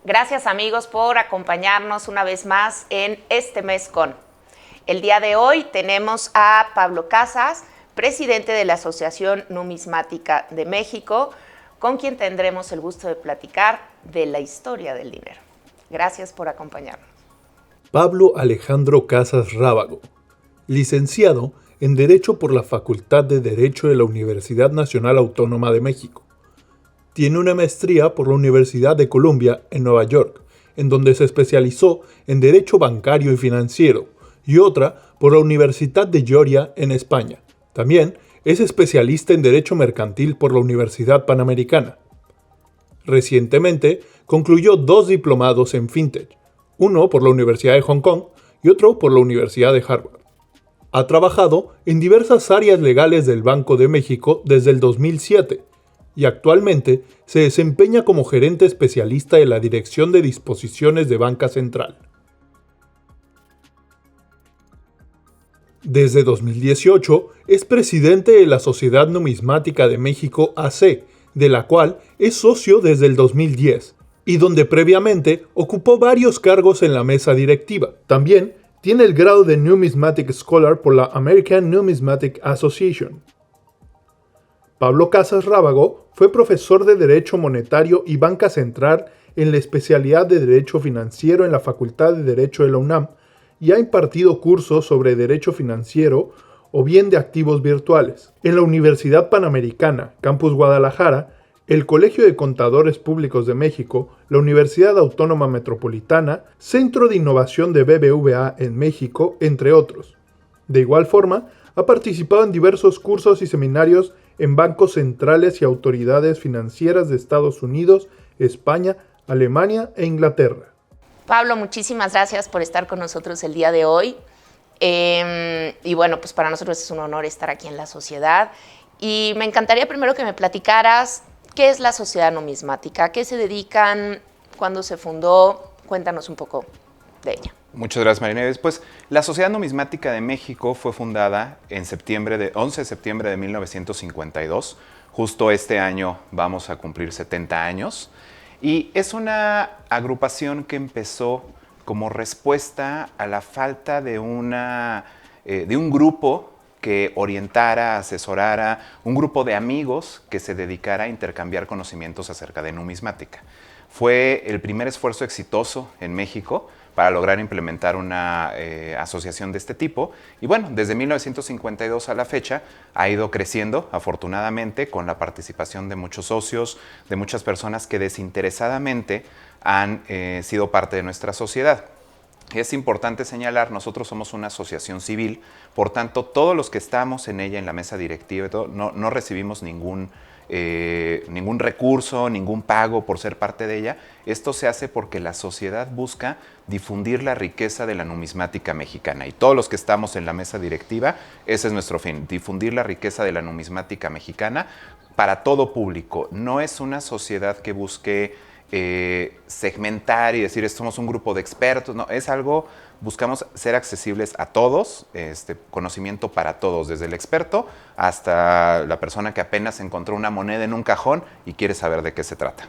Gracias amigos por acompañarnos una vez más en este mes con. El día de hoy tenemos a Pablo Casas, presidente de la Asociación Numismática de México, con quien tendremos el gusto de platicar de la historia del dinero. Gracias por acompañarnos. Pablo Alejandro Casas Rábago, licenciado en Derecho por la Facultad de Derecho de la Universidad Nacional Autónoma de México. Tiene una maestría por la Universidad de Columbia en Nueva York, en donde se especializó en Derecho Bancario y Financiero, y otra por la Universidad de Georgia en España. También es especialista en Derecho Mercantil por la Universidad Panamericana. Recientemente concluyó 2 diplomados en FinTech, uno por la Universidad de Hong Kong y otro por la Universidad de Harvard. Ha trabajado en diversas áreas legales del Banco de México desde el 2007 y actualmente se desempeña como gerente especialista de la Dirección de Disposiciones de Banca Central. Desde 2018 es presidente de la Sociedad Numismática de México AC, de la cual es socio desde el 2010, y donde previamente ocupó varios cargos en la mesa directiva. También tiene el grado de Numismatic Scholar por la American Numismatic Association. Pablo Casas Rábago fue profesor de Derecho Monetario y Banca Central en la especialidad de Derecho Financiero en la Facultad de Derecho de la UNAM y ha impartido cursos sobre Derecho Financiero o bien de activos virtuales. En la Universidad Panamericana, Campus Guadalajara, el Colegio de Contadores Públicos de México, la Universidad Autónoma Metropolitana, Centro de Innovación de BBVA en México, entre otros. De igual forma, ha participado en diversos cursos y seminarios en bancos centrales y autoridades financieras de Estados Unidos, España, Alemania e Inglaterra. Pablo, muchísimas gracias por estar con nosotros el día de hoy. Y bueno, pues para nosotros es un honor estar aquí en la sociedad. Y me encantaría primero que me platicaras qué es la Sociedad Numismática, a qué se dedican, cuándo se fundó. Cuéntanos un poco de ella. Muchas gracias, Marineves. Pues la Sociedad Numismática de México fue fundada en 11 de septiembre de 1952. Justo este año vamos a cumplir 70 años. Y es una agrupación que empezó como respuesta a la falta de un grupo que orientara, asesorara, un grupo de amigos que se dedicara a intercambiar conocimientos acerca de numismática. Fue el primer esfuerzo exitoso en México para lograr implementar una asociación de este tipo. Y bueno, desde 1952 a la fecha ha ido creciendo, afortunadamente, con la participación de muchos socios, de muchas personas que desinteresadamente han sido parte de nuestra sociedad. Es importante señalar, nosotros somos una asociación civil, por tanto, todos los que estamos en ella, en la mesa directiva y todo, no recibimos ningún recurso, ningún pago por ser parte de ella. Esto se hace porque la sociedad busca difundir la riqueza de la numismática mexicana. Y todos los que estamos en la mesa directiva, ese es nuestro fin, difundir la riqueza de la numismática mexicana para todo público. No es una sociedad que busque segmentar y decir somos un grupo de expertos, no, es algo, buscamos ser accesibles a todos, conocimiento para todos, desde el experto hasta la persona que apenas encontró una moneda en un cajón y quiere saber de qué se trata.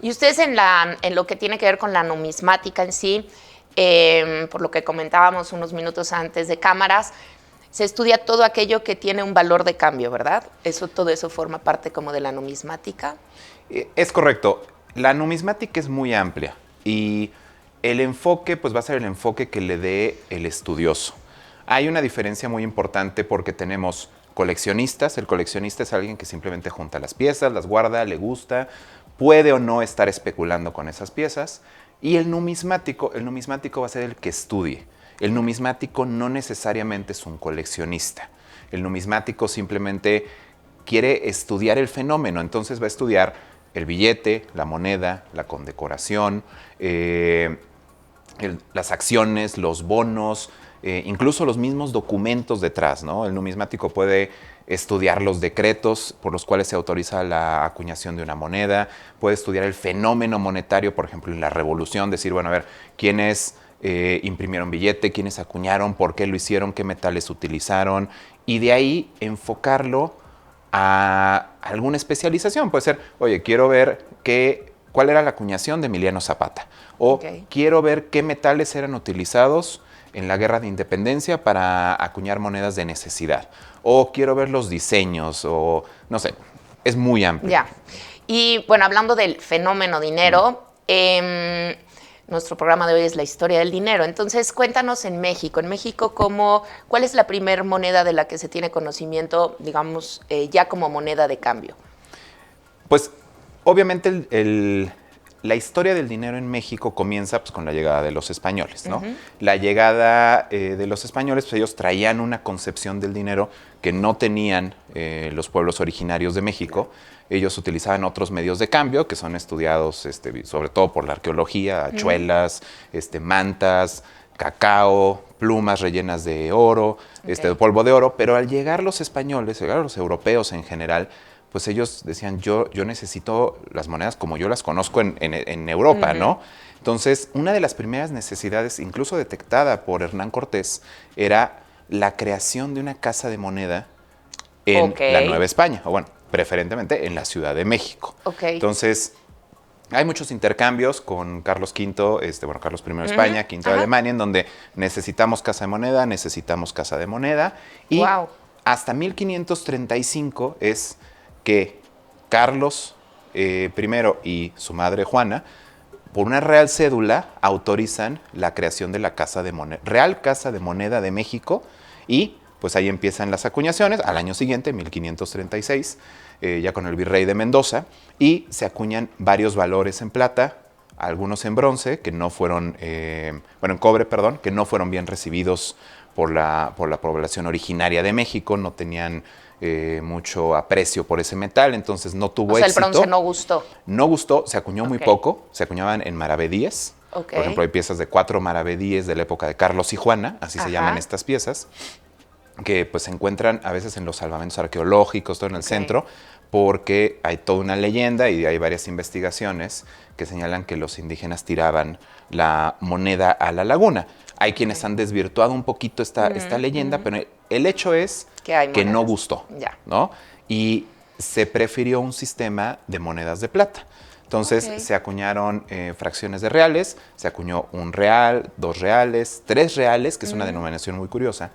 Y ustedes en lo que tiene que ver con la numismática en sí, por lo que comentábamos unos minutos antes de cámaras, se estudia todo aquello que tiene un valor de cambio, ¿verdad? Todo eso forma parte como de la numismática. Es correcto. La numismática es muy amplia y el enfoque pues va a ser el enfoque que le dé el estudioso. Hay una diferencia muy importante porque tenemos coleccionistas. El coleccionista es alguien que simplemente junta las piezas, las guarda, le gusta, puede o no estar especulando con esas piezas. Y el numismático va a ser el que estudie. El numismático no necesariamente es un coleccionista. El numismático simplemente quiere estudiar el fenómeno, entonces va a estudiar el billete, la moneda, la condecoración, las acciones, los bonos, incluso los mismos documentos detrás, ¿no? El numismático puede estudiar los decretos por los cuales se autoriza la acuñación de una moneda, puede estudiar el fenómeno monetario, por ejemplo, en la Revolución, decir, bueno, a ver, ¿quiénes imprimieron billete, quiénes acuñaron, por qué lo hicieron, qué metales utilizaron? Y de ahí enfocarlo a alguna especialización. Puede ser, oye, quiero ver cuál era la acuñación de Emiliano Zapata. O quiero ver qué metales eran utilizados en la Guerra de Independencia para acuñar monedas de necesidad. O quiero ver los diseños, o no sé, es muy amplio. Ya. Y bueno, hablando del fenómeno dinero, nuestro programa de hoy es la historia del dinero. Entonces, cuéntanos en México. En México, ¿cuál es la primer moneda de la que se tiene conocimiento, digamos, ya como moneda de cambio? Pues, obviamente, la historia del dinero en México comienza pues, con la llegada de los españoles, ¿no? La llegada de los españoles, pues ellos traían una concepción del dinero que no tenían los pueblos originarios de México. Ellos utilizaban otros medios de cambio que son estudiados sobre todo por la arqueología, hachuelas, mantas, cacao, plumas rellenas de oro, polvo de oro, pero al llegar los españoles, llegar los europeos en general, pues ellos decían, yo necesito las monedas como yo las conozco en Europa, ¿no? Entonces, una de las primeras necesidades, incluso detectada por Hernán Cortés, era la creación de una casa de moneda en la Nueva España, o bueno, preferentemente en la Ciudad de México. Entonces, hay muchos intercambios con Carlos V, Carlos I de España, V de Alemania, en donde necesitamos casa de moneda, y hasta 1535 es que Carlos I y su madre Juana, por una real cédula, autorizan la creación de la Real Casa de Moneda de México, y pues ahí empiezan las acuñaciones, al año siguiente, 1536, ya con el virrey de Mendoza, y se acuñan varios valores en plata, algunos en bronce, que no fueron, en cobre, perdón, que no fueron bien recibidos por la población originaria de México, no tenían mucho aprecio por ese metal, entonces no tuvo éxito. O sea, el bronce no gustó. No gustó, se acuñó muy poco, se acuñaban en maravedíes. Por ejemplo, hay piezas de 4 maravedíes de la época de Carlos y Juana, así se llaman estas piezas, que pues se encuentran a veces en los salvamentos arqueológicos, todo en el centro, porque hay toda una leyenda y hay varias investigaciones que señalan que los indígenas tiraban la moneda a la laguna. Hay quienes han desvirtuado un poquito esta leyenda, pero el hecho es que no gustó, ¿no? Y se prefirió un sistema de monedas de plata. Entonces se acuñaron fracciones de reales, se acuñó 1 real, 2 reales, 3 reales, que es una denominación muy curiosa,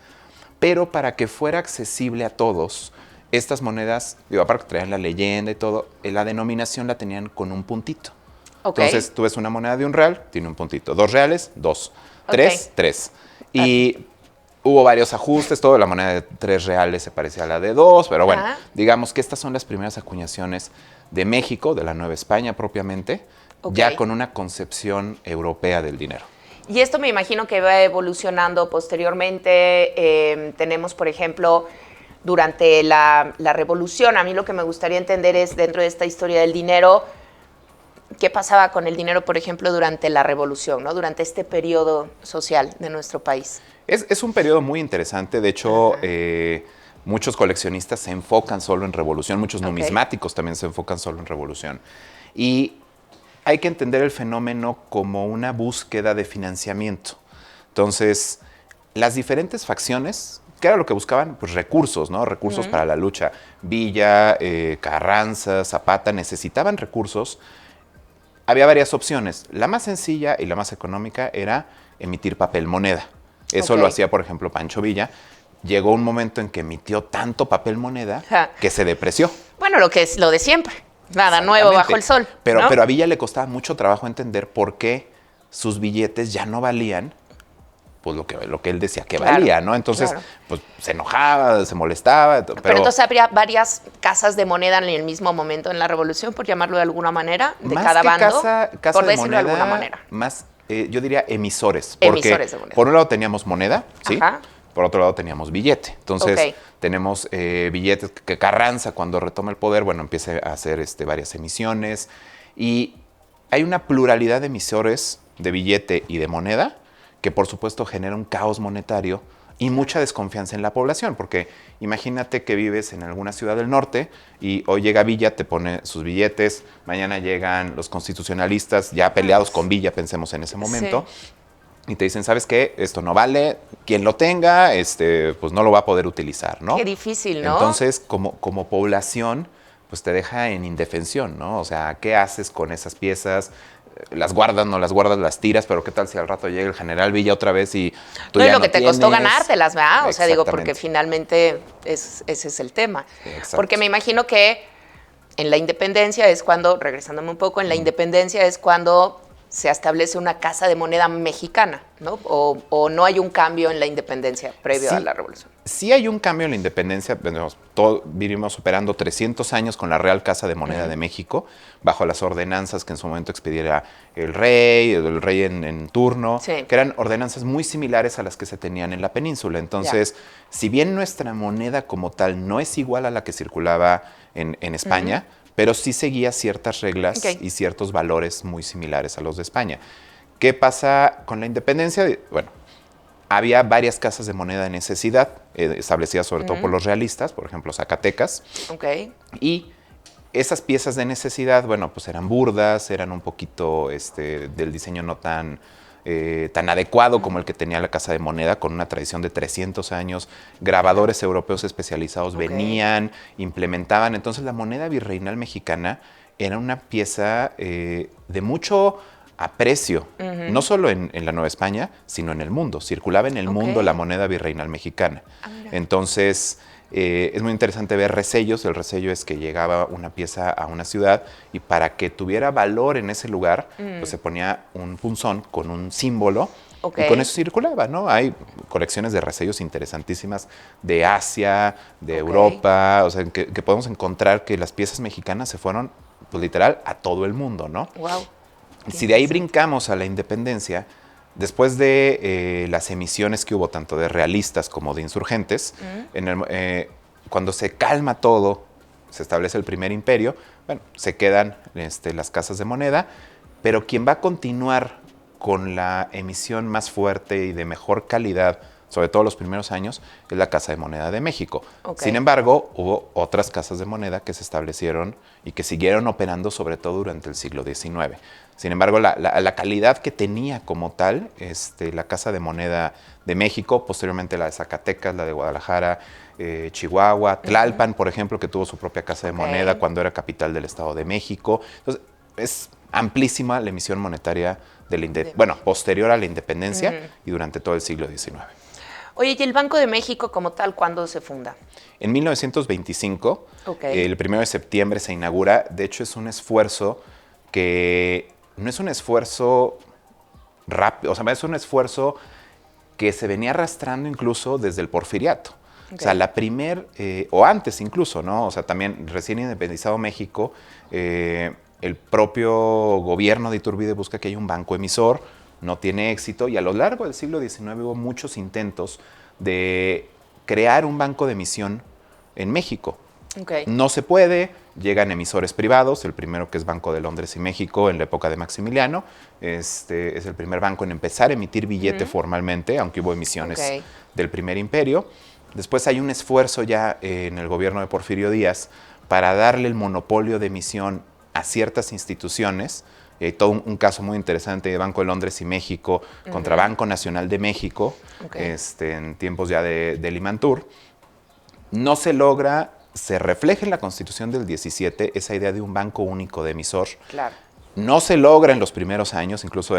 pero para que fuera accesible a todos, estas monedas, aparte que traían la leyenda y todo, la denominación la tenían con un puntito. Entonces tú ves una moneda de 1 real, tiene un puntito. 2 reales, 2. 3, 3. Y hubo varios ajustes, toda la moneda de 3 reales se parecía a la de 2, pero bueno, digamos que estas son las primeras acuñaciones de México, de la Nueva España propiamente, ya con una concepción europea del dinero. Y esto me imagino que va evolucionando posteriormente. Tenemos, por ejemplo, durante la Revolución, a mí lo que me gustaría entender es, dentro de esta historia del dinero, ¿qué pasaba con el dinero, por ejemplo, durante la Revolución, ¿no? Durante este periodo social de nuestro país? Es un periodo muy interesante. De hecho, muchos coleccionistas se enfocan solo en Revolución, muchos numismáticos también se enfocan solo en Revolución. Y hay que entender el fenómeno como una búsqueda de financiamiento. Entonces, las diferentes facciones, ¿qué era lo que buscaban? Pues recursos, ¿no? Recursos para la lucha. Villa, Carranza, Zapata necesitaban recursos. Había varias opciones. La más sencilla y la más económica era emitir papel moneda. Eso lo hacía, por ejemplo, Pancho Villa. Llegó un momento en que emitió tanto papel moneda que se depreció. Bueno, lo que es lo de siempre. Nada nuevo bajo el sol. Pero a Villa le costaba mucho trabajo entender por qué sus billetes ya no valían pues lo que él decía que valía, ¿no? Entonces, pues se enojaba, se molestaba. Pero entonces habría varias casas de moneda en el mismo momento en la Revolución, por llamarlo de alguna manera, de cada bando, casa por de decirlo moneda, de alguna manera. Más, yo diría emisores. Emisores de moneda. Por un lado teníamos moneda, ¿sí? Por otro lado teníamos billete. Entonces, tenemos billetes que Carranza, cuando retoma el poder, bueno, empieza a hacer varias emisiones. Y hay una pluralidad de emisores de billete y de moneda que por supuesto genera un caos monetario y mucha desconfianza en la población, porque imagínate que vives en alguna ciudad del norte y hoy llega Villa, te pone sus billetes, mañana llegan los constitucionalistas ya peleados con Villa, pensemos en ese momento, y te dicen, ¿sabes qué? Esto no vale, quien lo tenga, pues no lo va a poder utilizar, ¿no? Qué difícil, ¿no? Entonces, como población, pues te deja en indefensión, ¿no? O sea, ¿qué haces con esas piezas? ¿Las guardas, no las guardas, las tiras? Pero ¿qué tal si al rato llega el general Villa otra vez y tú No, y ya lo no que te tienes? costó ganártelas, ¿verdad? O sea, digo, porque Exactamente. finalmente ese es el tema. Exacto. Porque me imagino que en la independencia es cuando, regresándome un poco, en la independencia es cuando se establece una casa de moneda mexicana, ¿no? O no hay un cambio en la independencia previo Sí. a la revolución. Sí hay un cambio en la independencia. Vivimos operando 300 años con la Real Casa de Moneda de México, bajo las ordenanzas que en su momento expediera el rey en turno, Sí. que eran ordenanzas muy similares a las que se tenían en la península. Entonces, si bien nuestra moneda como tal no es igual a la que circulaba en España, pero sí seguía ciertas reglas Ok. y ciertos valores muy similares a los de España. ¿Qué pasa con la independencia? Bueno, había varias casas de moneda de necesidad, establecidas sobre todo por los realistas, por ejemplo, Zacatecas, Ok. y esas piezas de necesidad, bueno, pues eran burdas, eran un poquito del diseño no tan adecuado como el que tenía la Casa de Moneda, con una tradición de 300 años. Grabadores europeos especializados venían, implementaban. Entonces, la moneda virreinal mexicana era una pieza de mucho aprecio, no solo en la Nueva España, sino en el mundo. Circulaba en el mundo la moneda virreinal mexicana. Entonces, es muy interesante ver resellos. El resello es que llegaba una pieza a una ciudad y para que tuviera valor en ese lugar, pues se ponía un punzón con un símbolo. Ok. Y con eso circulaba, ¿no? Hay colecciones de resellos interesantísimas de Asia, de Europa, o sea, que podemos encontrar que las piezas mexicanas se fueron, pues literal, a todo el mundo, ¿no? Wow. Si de ahí brincamos a la independencia, después de las emisiones que hubo tanto de realistas como de insurgentes, cuando se calma todo, se establece el primer imperio, bueno, se quedan las casas de moneda, pero quien va a continuar con la emisión más fuerte y de mejor calidad, sobre todo los primeros años, es la Casa de Moneda de México. Ok. Sin embargo, hubo otras casas de moneda que se establecieron y que siguieron operando sobre todo durante el siglo XIX. Sin embargo, la calidad que tenía como tal la Casa de Moneda de México, posteriormente la de Zacatecas, la de Guadalajara, Chihuahua, Tlalpan, por ejemplo, que tuvo su propia Casa de Moneda cuando era capital del Estado de México. Entonces, es amplísima la emisión monetaria posterior a la independencia y durante todo el siglo XIX. Oye, ¿y el Banco de México como tal cuándo se funda? En 1925, Ok. el 1 de septiembre se inaugura. De hecho, es un esfuerzo que no es un esfuerzo rápido, o sea, es un esfuerzo que se venía arrastrando incluso desde el Porfiriato. Ok. O sea, o antes incluso, ¿no? O sea, también recién independizado México, el propio gobierno de Iturbide busca que haya un banco emisor, no tiene éxito, y a lo largo del siglo XIX hubo muchos intentos de crear un banco de emisión en México. Ok. No se puede, llegan emisores privados, el primero que es Banco de Londres y México en la época de Maximiliano, es el primer banco en empezar a emitir billete formalmente, aunque hubo emisiones del primer imperio. Después hay un esfuerzo ya en el gobierno de Porfirio Díaz para darle el monopolio de emisión a ciertas instituciones. Hay todo un caso muy interesante de Banco de Londres y México contra Banco Nacional de México, en tiempos ya de Limantur. No se logra, se refleja en la Constitución del 17 esa idea de un banco único de emisor. Claro. No se logra en los primeros años, incluso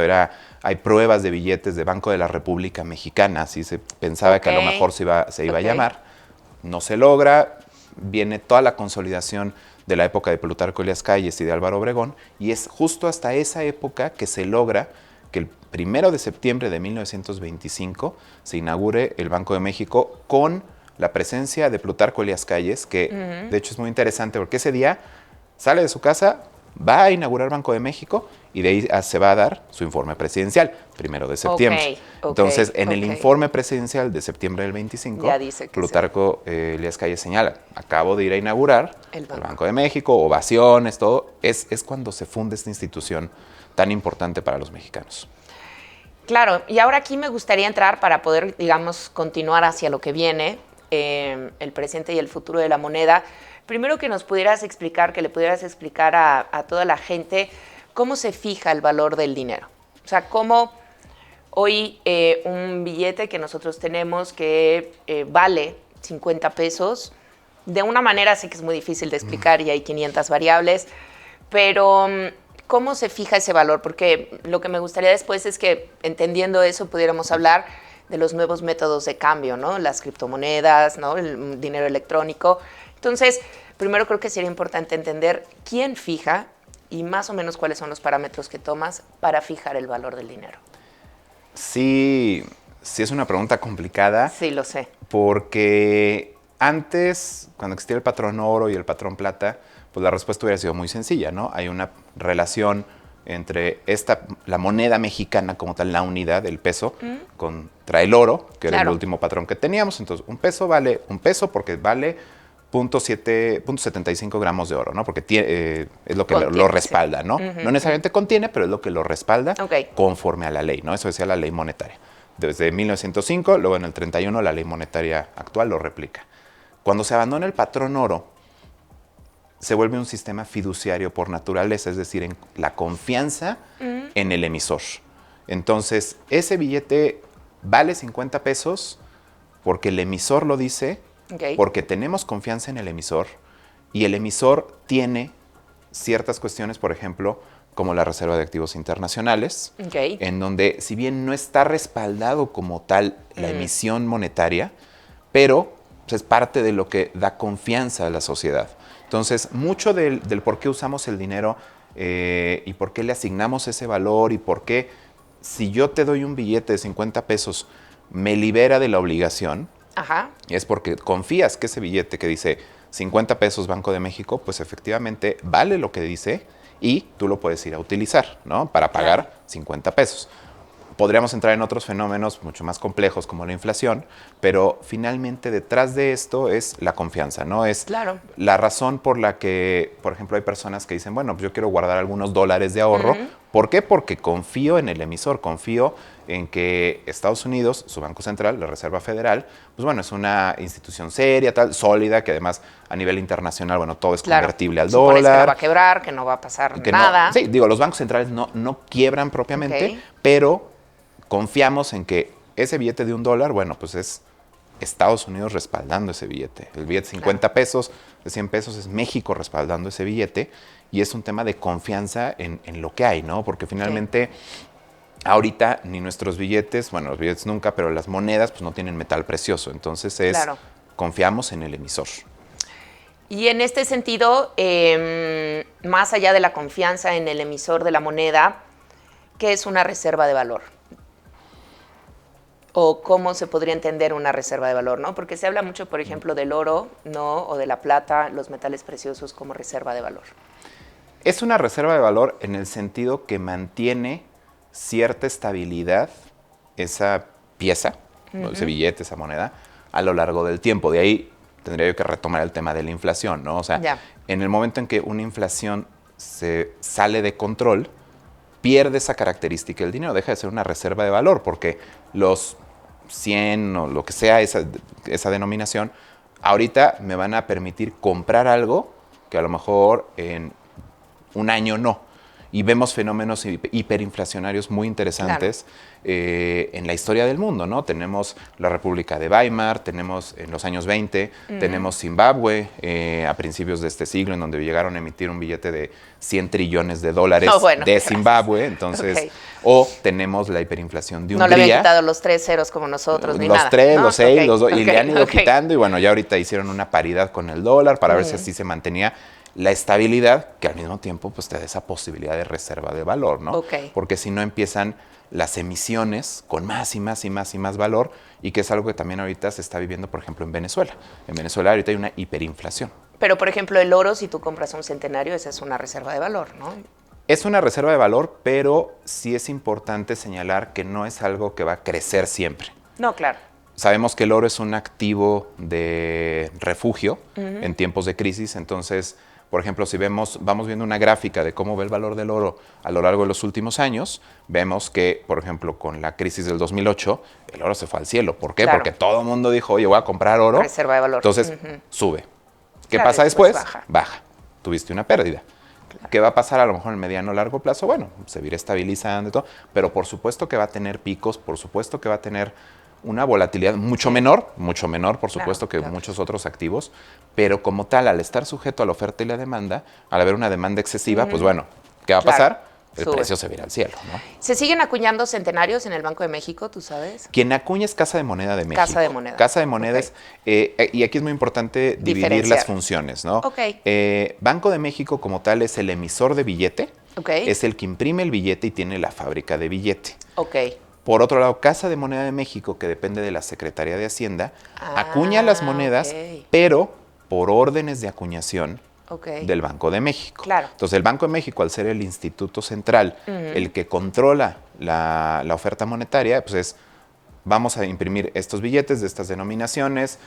hay pruebas de billetes de Banco de la República Mexicana, así se pensaba que a lo mejor se iba a llamar. No se logra, viene toda la consolidación de la época de Plutarco Elías Calles y de Álvaro Obregón, y es justo hasta esa época que se logra que el 1 de septiembre de 1925 se inaugure el Banco de México con la presencia de Plutarco Elías Calles, que de hecho es muy interesante porque ese día sale de su casa, va a inaugurar Banco de México y de ahí se va a dar su informe presidencial, 1 de septiembre. Entonces, en el informe presidencial de septiembre del 25, ya dice que Plutarco Elías Calles señala, acabo de ir a inaugurar el Banco de México, ovaciones, todo. Es cuando se funda esta institución tan importante para los mexicanos. Claro, y ahora aquí me gustaría entrar para poder, digamos, continuar hacia lo que viene, el presente y el futuro de la moneda. Primero que nos pudieras explicar, que le pudieras explicar a toda la gente cómo se fija el valor del dinero. O sea, cómo hoy un billete que nosotros tenemos que vale 50 pesos, de una manera sí que es muy difícil de explicar y hay 500 variables, pero ¿cómo se fija ese valor? Porque lo que me gustaría después es que, entendiendo eso, pudiéramos hablar de los nuevos métodos de cambio, ¿no? Las criptomonedas, ¿no? El dinero electrónico. Entonces, primero creo que sería importante entender quién fija y más o menos cuáles son los parámetros que tomas para fijar el valor del dinero. Sí, sí es una pregunta complicada. Sí, lo sé. Porque antes, cuando existía el patrón oro y el patrón plata, pues la respuesta hubiera sido muy sencilla, ¿no? Hay una relación entre la moneda mexicana como tal, la unidad, el peso, contra el oro, que era el último patrón que teníamos. Entonces, un peso vale un peso porque vale 0.75 gramos de oro, ¿no? Porque es lo que lo respalda, ¿no? No necesariamente contiene, pero es lo que lo respalda conforme a la ley, ¿no? Eso decía la ley monetaria. Desde 1905, luego en el 31, la ley monetaria actual lo replica. Cuando se abandona el patrón oro, se vuelve un sistema fiduciario por naturaleza, es decir, en la confianza en el emisor. Entonces, ese billete vale 50 pesos porque el emisor lo dice, porque tenemos confianza en el emisor, y el emisor tiene ciertas cuestiones, por ejemplo, como la Reserva de Activos Internacionales, en donde, si bien no está respaldado como tal la emisión monetaria, pero pues, es parte de lo que da confianza a la sociedad. Entonces, mucho del por qué usamos el dinero y por qué le asignamos ese valor y por qué, si yo te doy un billete de 50 pesos, me libera de la obligación, es porque confías que ese billete que dice 50 pesos Banco de México, pues efectivamente vale lo que dice y tú lo puedes ir a utilizar, ¿no? Para pagar 50 pesos. Podríamos entrar en otros fenómenos mucho más complejos como la inflación, pero finalmente detrás de esto es la confianza, ¿no? Es la razón por la que, por ejemplo, hay personas que dicen, bueno, pues yo quiero guardar algunos dólares de ahorro. ¿Por qué? Porque confío en el emisor, confío en que Estados Unidos, su Banco Central, la Reserva Federal, pues bueno, es una institución seria, tal, sólida, que además a nivel internacional, bueno, todo es convertible al dólar. Supones que no va a quebrar, que no va a pasar nada. No, sí, digo, los bancos centrales no quiebran propiamente, pero confiamos en que ese billete de $1, bueno, pues es Estados Unidos respaldando ese billete. El billete de 50 pesos, de 100 pesos, es México respaldando ese billete, y es un tema de confianza en lo que hay, ¿no? Porque finalmente, ahorita ni nuestros billetes, bueno, los billetes nunca, pero las monedas pues no tienen metal precioso, entonces confiamos en el emisor. Y en este sentido, más allá de la confianza en el emisor de la moneda, ¿qué es una reserva de valor? O cómo se podría entender una reserva de valor, ¿no? Porque se habla mucho, por ejemplo, del oro, ¿no? O de la plata, los metales preciosos como reserva de valor. Es una reserva de valor en el sentido que mantiene cierta estabilidad esa pieza, ese billete, esa moneda, a lo largo del tiempo. De ahí tendría yo que retomar el tema de la inflación, ¿no? O sea, en el momento en que una inflación se sale de control, pierde esa característica el dinero, deja de ser una reserva de valor, porque los 100 o lo que sea esa denominación, ahorita me van a permitir comprar algo que a lo mejor en un año no. Y vemos fenómenos hiperinflacionarios muy interesantes en la historia del mundo, ¿no? Tenemos la República de Weimar, tenemos en los años 20, tenemos Zimbabue a principios de este siglo, en donde llegaron a emitir un billete de 100 trillones de dólares de Zimbabue. Entonces, o tenemos la hiperinflación de Hungría. No le habían quitado los 3 ceros como nosotros, ni nada. Los 3, los 6, los 2, y le han ido quitando. Y bueno, ya ahorita hicieron una paridad con el dólar para ver si así se mantenía la estabilidad, que al mismo tiempo pues te da esa posibilidad de reserva de valor, ¿no? Porque si no empiezan las emisiones con más y más y más y más valor, y que es algo que también ahorita se está viviendo, por ejemplo, en Venezuela. En Venezuela ahorita hay una hiperinflación. Pero, por ejemplo, el oro, si tú compras un centenario, esa es una reserva de valor, ¿no? Es una reserva de valor, pero sí es importante señalar que no es algo que va a crecer siempre. No, claro. Sabemos que el oro es un activo de refugio en tiempos de crisis, entonces, por ejemplo, si vamos viendo una gráfica de cómo ve el valor del oro a lo largo de los últimos años, vemos que, por ejemplo, con la crisis del 2008, el oro se fue al cielo. ¿Por qué? Porque todo el mundo dijo, oye, voy a comprar oro. Reserva de valor. Entonces, sube. ¿Qué pasa después? Baja. Tuviste una pérdida. ¿Qué va a pasar a lo mejor en mediano o largo plazo? Bueno, se irá estabilizando y todo, pero por supuesto que va a tener picos, por supuesto que va a tener una volatilidad mucho menor, por supuesto, que muchos otros activos, pero como tal, al estar sujeto a la oferta y la demanda, al haber una demanda excesiva, pues bueno, ¿qué va a pasar? El precio se va al cielo, ¿no? ¿Se siguen acuñando centenarios en el Banco de México, tú sabes? Quien acuña es Casa de Moneda de México. Casa de Moneda. Casa de Moneda es, y aquí es muy importante dividir las funciones, ¿no? Banco de México como tal es el emisor de billete, es el que imprime el billete y tiene la fábrica de billete. Por otro lado, Casa de Moneda de México, que depende de la Secretaría de Hacienda, acuña las monedas, pero por órdenes de acuñación del Banco de México. Claro. Entonces, el Banco de México, al ser el instituto central, el que controla la oferta monetaria, pues es, vamos a imprimir estos billetes de estas denominaciones,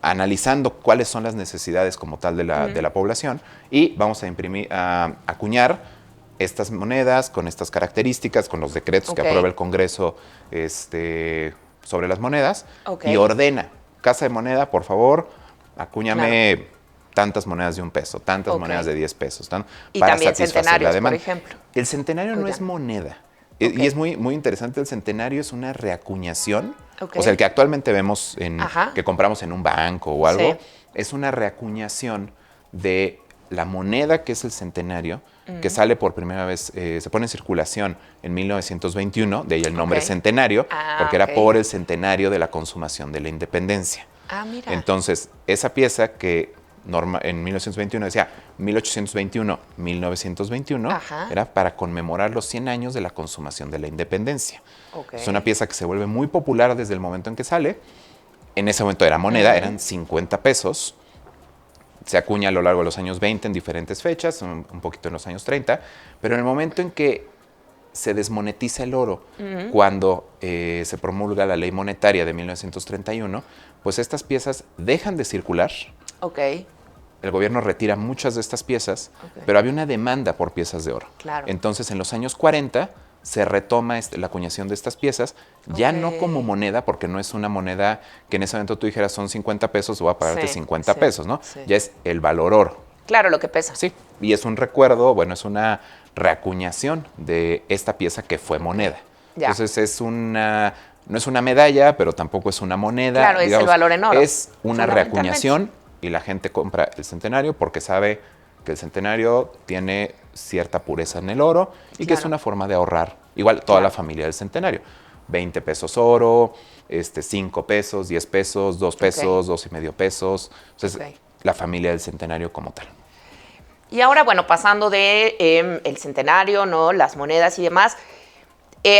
analizando cuáles son las necesidades como tal de la población, y vamos a acuñar estas monedas con estas características, con los decretos que aprueba el Congreso sobre las monedas, y ordena, Casa de Moneda, por favor, acúñame tantas monedas de $1, tantas monedas de $10, y para también satisfacer la centenarios, demanda. por ejemplo. El centenario no es moneda. Y es muy, muy interesante, el centenario es una reacuñación, o sea, el que actualmente vemos, que compramos en un banco o algo, es una reacuñación de la moneda que es el centenario, que sale por primera vez, se pone en circulación en 1921, de ahí el nombre centenario, porque era por el centenario de la consumación de la independencia. Mira. Entonces, esa pieza que en 1921 decía 1821, 1921, era para conmemorar los 100 años de la consumación de la independencia. Es una pieza que se vuelve muy popular desde el momento en que sale. En ese momento era moneda, eran 50 pesos. Se acuña a lo largo de los años 20 en diferentes fechas, un poquito en los años 30, pero en el momento en que se desmonetiza el oro, cuando se promulga la ley monetaria de 1931, pues estas piezas dejan de circular. El gobierno retira muchas de estas piezas, pero había una demanda por piezas de oro. Entonces, en los años 40 se retoma la acuñación de estas piezas, ya no como moneda, porque no es una moneda que en ese momento tú dijeras son 50 pesos, voy a pagarte 50 pesos, ¿no? Ya es el valor oro. Claro, lo que pesa. Sí, y es un recuerdo, bueno, es una reacuñación de esta pieza que fue moneda. Entonces, no es una medalla, pero tampoco es una moneda. Claro, digamos, es el valor en oro. Es una reacuñación y la gente compra el centenario porque sabe que el centenario tiene cierta pureza en el oro y que es una forma de ahorrar. Igual toda la familia del centenario. 20 pesos oro, 5 pesos, 10 pesos, 2 pesos, 2.5 pesos. Entonces, la familia del centenario como tal. Y ahora, bueno, pasando de el centenario, ¿no? Las monedas y demás,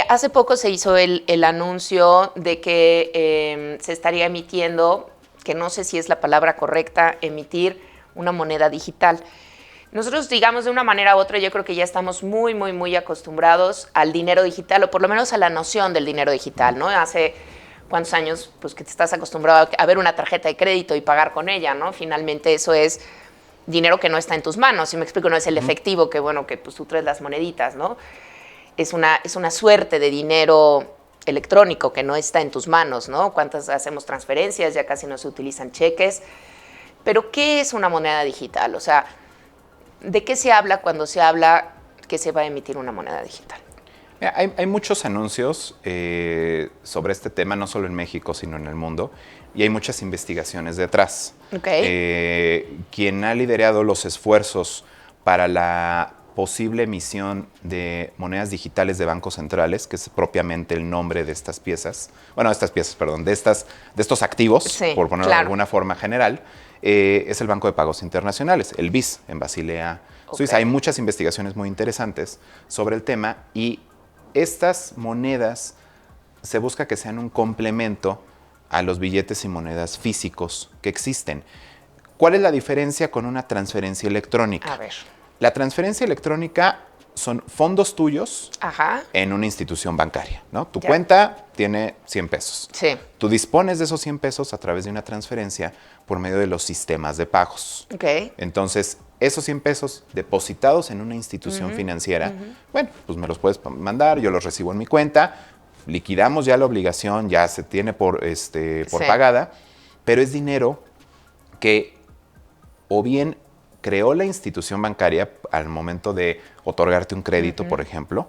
hace poco se hizo el anuncio de que se estaría emitiendo, que no sé si es la palabra correcta, emitir una moneda digital. Nosotros, digamos, de una manera u otra, yo creo que ya estamos muy, muy, muy acostumbrados al dinero digital, o por lo menos a la noción del dinero digital, ¿no? Hace cuántos años, pues, que te estás acostumbrado a ver una tarjeta de crédito y pagar con ella, ¿no? Finalmente eso es dinero que no está en tus manos, si me explico, no es el efectivo que, bueno, que pues tú traes las moneditas, ¿no? Es una suerte de dinero electrónico que no está en tus manos, ¿no? ¿Cuántas hacemos transferencias? Ya casi no se utilizan cheques. Pero, ¿qué es una moneda digital? O sea, ¿de qué se habla cuando se habla que se va a emitir una moneda digital? Mira, hay muchos anuncios sobre este tema, no solo en México, sino en el mundo, y hay muchas investigaciones detrás. Quien ha liderado los esfuerzos para la posible emisión de monedas digitales de bancos centrales, que es propiamente el nombre de estas piezas, de estos activos, por ponerlo de alguna forma general, es el Banco de Pagos Internacionales, el BIS, en Basilea, Suiza. Hay muchas investigaciones muy interesantes sobre el tema y estas monedas se busca que sean un complemento a los billetes y monedas físicos que existen. ¿Cuál es la diferencia con una transferencia electrónica? A ver. La transferencia electrónica son fondos tuyos en una institución bancaria, ¿no? Tu cuenta tiene 100 pesos. Sí. Tú dispones de esos 100 pesos a través de una transferencia por medio de los sistemas de pagos. Entonces, esos 100 pesos depositados en una institución financiera, bueno, pues me los puedes mandar, yo los recibo en mi cuenta, liquidamos ya la obligación, ya se tiene por pagada, pero es dinero que o bien creó la institución bancaria al momento de otorgarte un crédito, por ejemplo,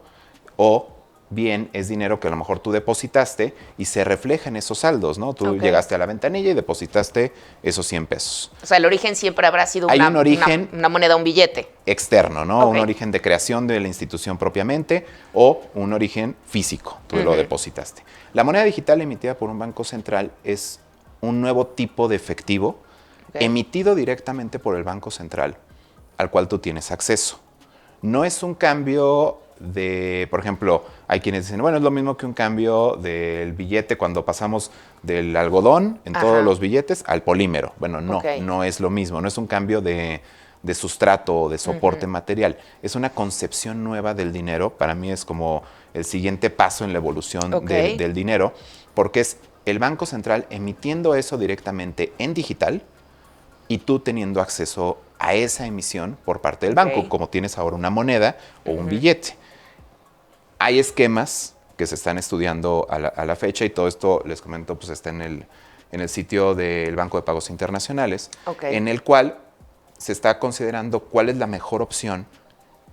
o bien es dinero que a lo mejor tú depositaste y se refleja en esos saldos, ¿no? Tú llegaste a la ventanilla y depositaste esos 100 pesos. O sea, el origen siempre habrá sido Hay un origen una moneda, un billete. Externo, ¿no? Un origen de creación de la institución propiamente o un origen físico, tú lo depositaste. La moneda digital emitida por un banco central es un nuevo tipo de efectivo emitido directamente por el Banco Central al cual tú tienes acceso. No es un cambio de, por ejemplo, hay quienes dicen, bueno, es lo mismo que un cambio del billete cuando pasamos del algodón en todos los billetes al polímero. Bueno, no, no es lo mismo, no es un cambio de sustrato o de soporte material. Es una concepción nueva del dinero. Para mí es como el siguiente paso en la evolución del dinero, porque es el Banco Central emitiendo eso directamente en digital y tú teniendo acceso a esa emisión por parte del banco, como tienes ahora una moneda o un billete. Hay esquemas que se están estudiando a la fecha y todo esto, les comento, pues está en el sitio del Banco de Pagos Internacionales, en el cual se está considerando cuál es la mejor opción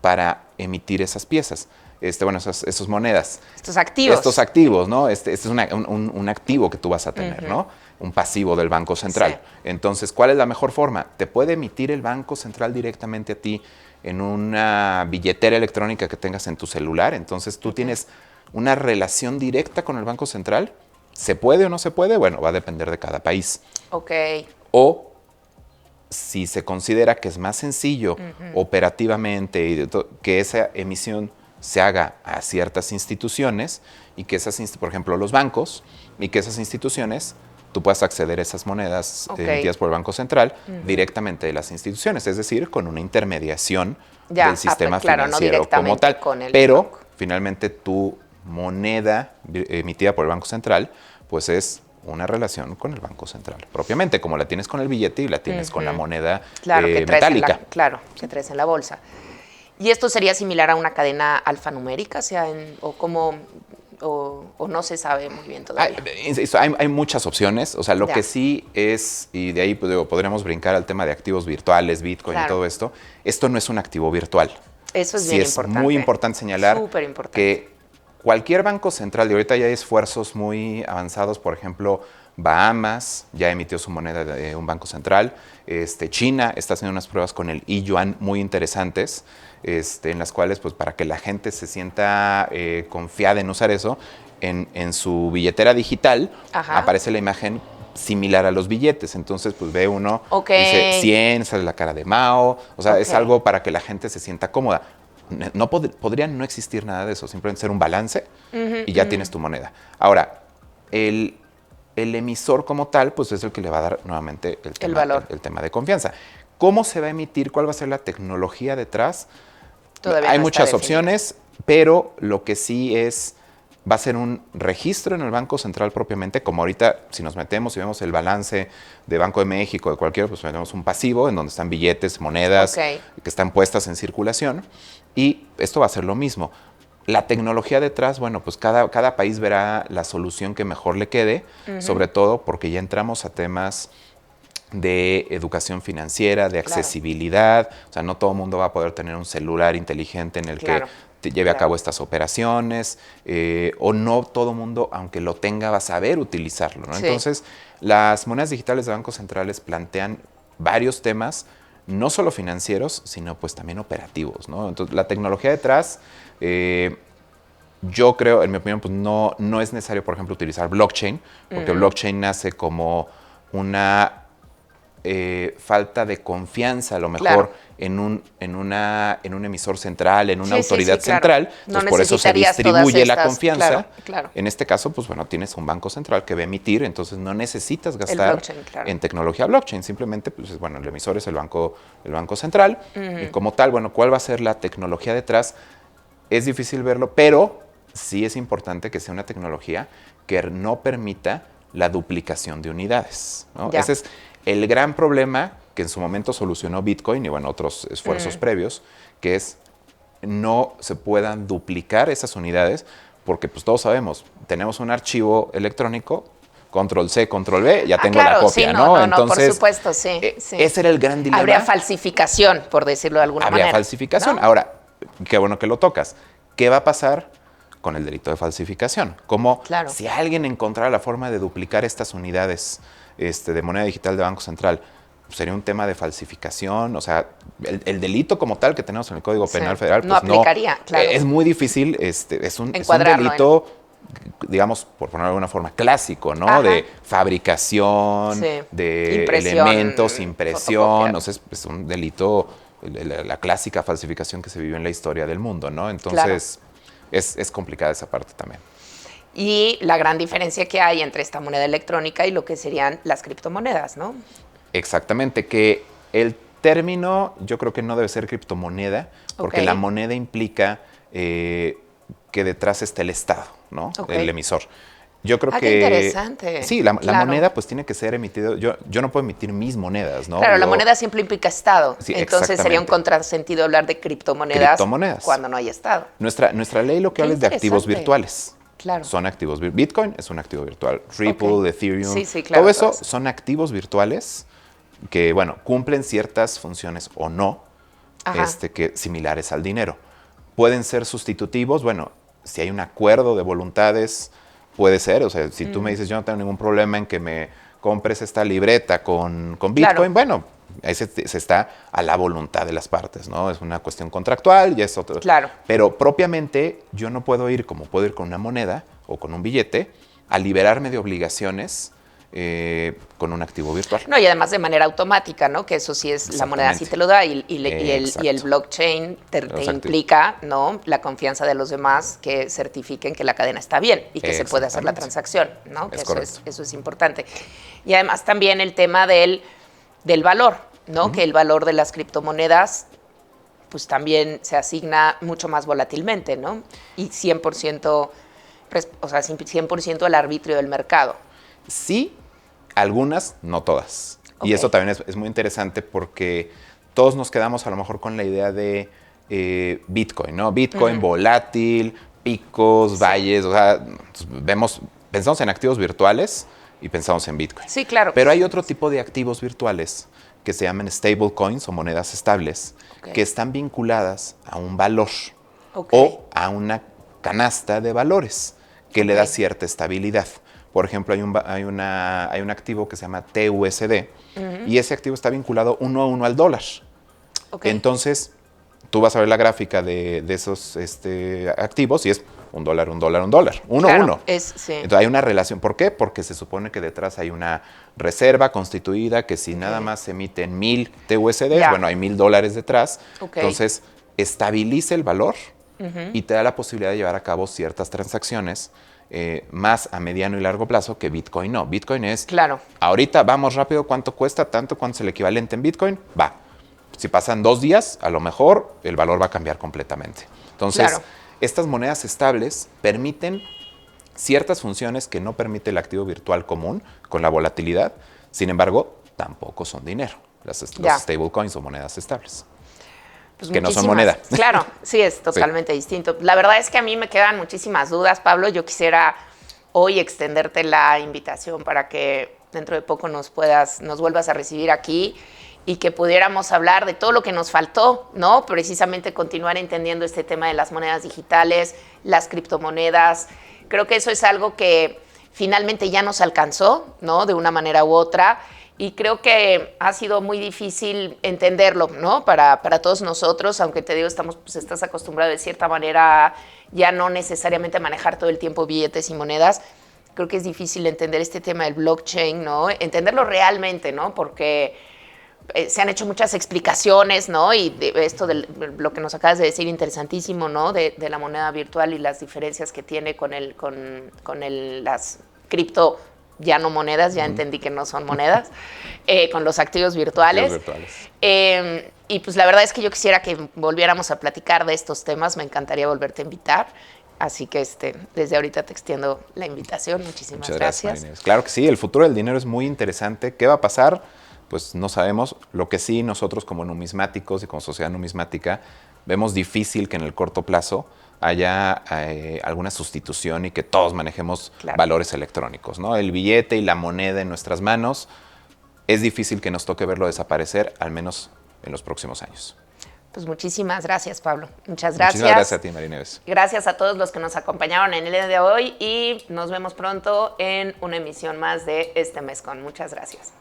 para emitir esas piezas. Esas monedas. Estos activos. Estos activos, ¿no? Este es un activo que tú vas a tener, ¿no? Un pasivo del Banco Central. Entonces, ¿cuál es la mejor forma? Te puede emitir el Banco Central directamente a ti en una billetera electrónica que tengas en tu celular. Entonces, tú tienes una relación directa con el Banco Central. ¿Se puede o no se puede? Bueno, va a depender de cada país. O si se considera que es más sencillo operativamente y que esa emisión se haga a ciertas instituciones y que esas, por ejemplo, los bancos, y que esas instituciones, tú puedas acceder a esas monedas emitidas por el Banco Central directamente de las instituciones, es decir, con una intermediación del sistema financiero como tal. Pero finalmente tu moneda emitida por el Banco Central, pues es una relación con el Banco Central, propiamente, como la tienes con el billete y la tienes con la moneda metálica. Que traes en la bolsa. ¿Y esto sería similar a una cadena alfanumérica? ¿O no se sabe muy bien todavía? Hay muchas opciones. O sea, lo que sí es, y de ahí podríamos brincar al tema de activos virtuales, Bitcoin y todo esto. Esto no es un activo virtual. Eso es bien importante. Es muy importante señalar que cualquier banco central, y ahorita ya hay esfuerzos muy avanzados, por ejemplo, Bahamas ya emitió su moneda de un banco central. China está haciendo unas pruebas con el e-yuan muy interesantes, en las cuales, pues, para que la gente se sienta confiada en usar eso, en su billetera digital aparece la imagen similar a los billetes. Entonces, pues ve uno, dice 100, sale la cara de Mao. O sea, es algo para que la gente se sienta cómoda. No podría no existir nada de eso, simplemente ser un balance y ya tienes tu moneda. Ahora, el emisor como tal, pues es el que le va a dar nuevamente el tema de confianza. ¿Cómo se va a emitir? ¿Cuál va a ser la tecnología detrás? Hay muchas opciones, pero lo que sí va a ser un registro en el Banco Central propiamente, como ahorita si nos metemos y vemos el balance de Banco de México, de cualquiera, pues tenemos un pasivo en donde están billetes, monedas que están puestas en circulación, y esto va a ser lo mismo. La tecnología detrás, bueno, pues cada país verá la solución que mejor le quede, sobre todo porque ya entramos a temas de educación financiera, de accesibilidad. O sea, no todo el mundo va a poder tener un celular inteligente en el que te lleve a cabo estas operaciones, o no todo el mundo, aunque lo tenga, va a saber utilizarlo, ¿no? Entonces, las monedas digitales de bancos centrales plantean varios temas, no solo financieros, sino pues también operativos, ¿no? Entonces, la tecnología detrás, yo creo, en mi opinión, pues no es necesario, por ejemplo, utilizar blockchain, porque blockchain nace como una falta de confianza, a lo mejor, en un emisor central, en una autoridad central. Entonces, por eso se distribuye la confianza. En este caso, pues bueno, tienes un banco central que va a emitir, entonces no necesitas gastar en tecnología blockchain. Simplemente, pues bueno, el emisor es el banco central. Y como tal, bueno, ¿cuál va a ser la tecnología detrás? Es difícil verlo, pero sí es importante que sea una tecnología que no permita la duplicación de unidades, ¿no? Ese es el gran problema que en su momento solucionó Bitcoin y bueno, otros esfuerzos previos, que es no se puedan duplicar esas unidades, porque pues todos sabemos, tenemos un archivo electrónico, control C, control V, ya tengo la copia, ¿no? Entonces, por supuesto, ese era el gran dilema. Habría falsificación, por decirlo de alguna manera. Habría falsificación. ¿No? Ahora, qué bueno que lo tocas. ¿Qué va a pasar con el delito de falsificación. Como si alguien encontrara la forma de duplicar estas unidades de moneda digital de Banco Central, sería un tema de falsificación. O sea, el delito como tal que tenemos en el Código Penal Federal, pues no aplicaría, claro. Es muy difícil, es un delito, digamos, por ponerlo de alguna forma, clásico, ¿no? Ajá. De fabricación, de elementos, impresión. O sea, es un delito, la clásica falsificación que se vive en la historia del mundo, ¿no? Entonces, es complicada esa parte también. Y la gran diferencia que hay entre esta moneda electrónica y lo que serían las criptomonedas, ¿no? Exactamente, que el término yo creo que no debe ser criptomoneda, porque la moneda implica que detrás está el Estado, ¿no? El emisor. Yo creo que... ¡Qué interesante! Sí, la moneda pues tiene que ser emitida. Yo no puedo emitir mis monedas, ¿no? Claro, la moneda siempre implica Estado. Sí, entonces sería un contrasentido hablar de criptomonedas cuando no hay Estado. Nuestra ley lo que habla es de activos virtuales. Claro. Son activos. Bitcoin es un activo virtual. Ripple, Ethereum, claro, todo eso son activos virtuales que, bueno, cumplen ciertas funciones o no, similares al dinero. Pueden ser sustitutivos, bueno, si hay un acuerdo de voluntades, puede ser. O sea, si tú me dices, yo no tengo ningún problema en que me compres esta libreta con Bitcoin, bueno, ahí se está a la voluntad de las partes, ¿no? Es una cuestión contractual y es otro. Claro. Pero propiamente yo no puedo ir, como puedo ir con una moneda o con un billete, a liberarme de obligaciones con un activo virtual. No, y además de manera automática, ¿no? Que eso sí es, la moneda sí te lo da y el blockchain te implica, ¿no? La confianza de los demás que certifiquen que la cadena está bien y que se puede hacer la transacción, ¿no? Que eso es importante. Y además también el tema del valor, ¿no? Que el valor de las criptomonedas pues también se asigna mucho más volatilmente, ¿no? Y 100%, o sea, 100% al arbitrio del mercado. Sí, algunas, no todas. Y eso también es muy interesante porque todos nos quedamos a lo mejor con la idea de Bitcoin, ¿no? Bitcoin volátil, picos, valles, o sea, pensamos en activos virtuales y pensamos en Bitcoin. Sí, claro. Pero hay otro tipo de activos virtuales que se llaman stablecoins o monedas estables, que están vinculadas a un valor o a una canasta de valores que le da cierta estabilidad. Por ejemplo, hay un activo que se llama TUSD y ese activo está vinculado 1 a 1 al dólar. Entonces, tú vas a ver la gráfica de esos activos y es $1, $1, $1, 1 a 1. Entonces hay una relación. ¿Por qué? Porque se supone que detrás hay una reserva constituida que si nada más se emiten 1,000 TUSD, bueno, hay $1,000 detrás. Entonces, estabiliza el valor y te da la posibilidad de llevar a cabo ciertas transacciones más a mediano y largo plazo que Bitcoin no. Bitcoin es, ahorita vamos rápido, ¿cuánto cuesta? Tanto, ¿cuánto es el equivalente en Bitcoin? Va. Si pasan 2 días, a lo mejor el valor va a cambiar completamente. Entonces, estas monedas estables permiten ciertas funciones que no permite el activo virtual común con la volatilidad. Sin embargo, tampoco son dinero. Los stablecoins o monedas estables. Pues que no son moneda. Claro, sí, es totalmente distinto. La verdad es que a mí me quedan muchísimas dudas, Pablo. Yo quisiera hoy extenderte la invitación para que dentro de poco nos vuelvas a recibir aquí y que pudiéramos hablar de todo lo que nos faltó, ¿no? Precisamente continuar entendiendo este tema de las monedas digitales, las criptomonedas. Creo que eso es algo que finalmente ya nos alcanzó, ¿no? De una manera u otra. Y creo que ha sido muy difícil entenderlo, ¿no? Para todos nosotros, aunque te digo, estás acostumbrado de cierta manera ya no necesariamente a manejar todo el tiempo billetes y monedas. Creo que es difícil entender este tema del blockchain, ¿no? Entenderlo realmente, ¿no? Porque se han hecho muchas explicaciones, ¿no? Y de esto de lo que nos acabas de decir, interesantísimo, ¿no? De la moneda virtual y las diferencias que tiene con las cripto, ya no monedas, ya entendí que no son monedas, con los activos virtuales. Y pues la verdad es que yo quisiera que volviéramos a platicar de estos temas, me encantaría volverte a invitar. Así que desde ahorita te extiendo la invitación. Muchísimas gracias. Claro que sí, el futuro del dinero es muy interesante. ¿Qué va a pasar? Pues no sabemos. Lo que sí nosotros como numismáticos y como sociedad numismática vemos difícil que en el corto plazo haya alguna sustitución y que todos manejemos valores electrónicos, ¿no? El billete y la moneda en nuestras manos, es difícil que nos toque verlo desaparecer, al menos en los próximos años. Pues muchísimas gracias, Pablo. Muchas gracias. Muchísimas gracias a ti, Marinieves. Gracias a todos los que nos acompañaron en el día de hoy y nos vemos pronto en una emisión más de Este Mes Con. Muchas gracias.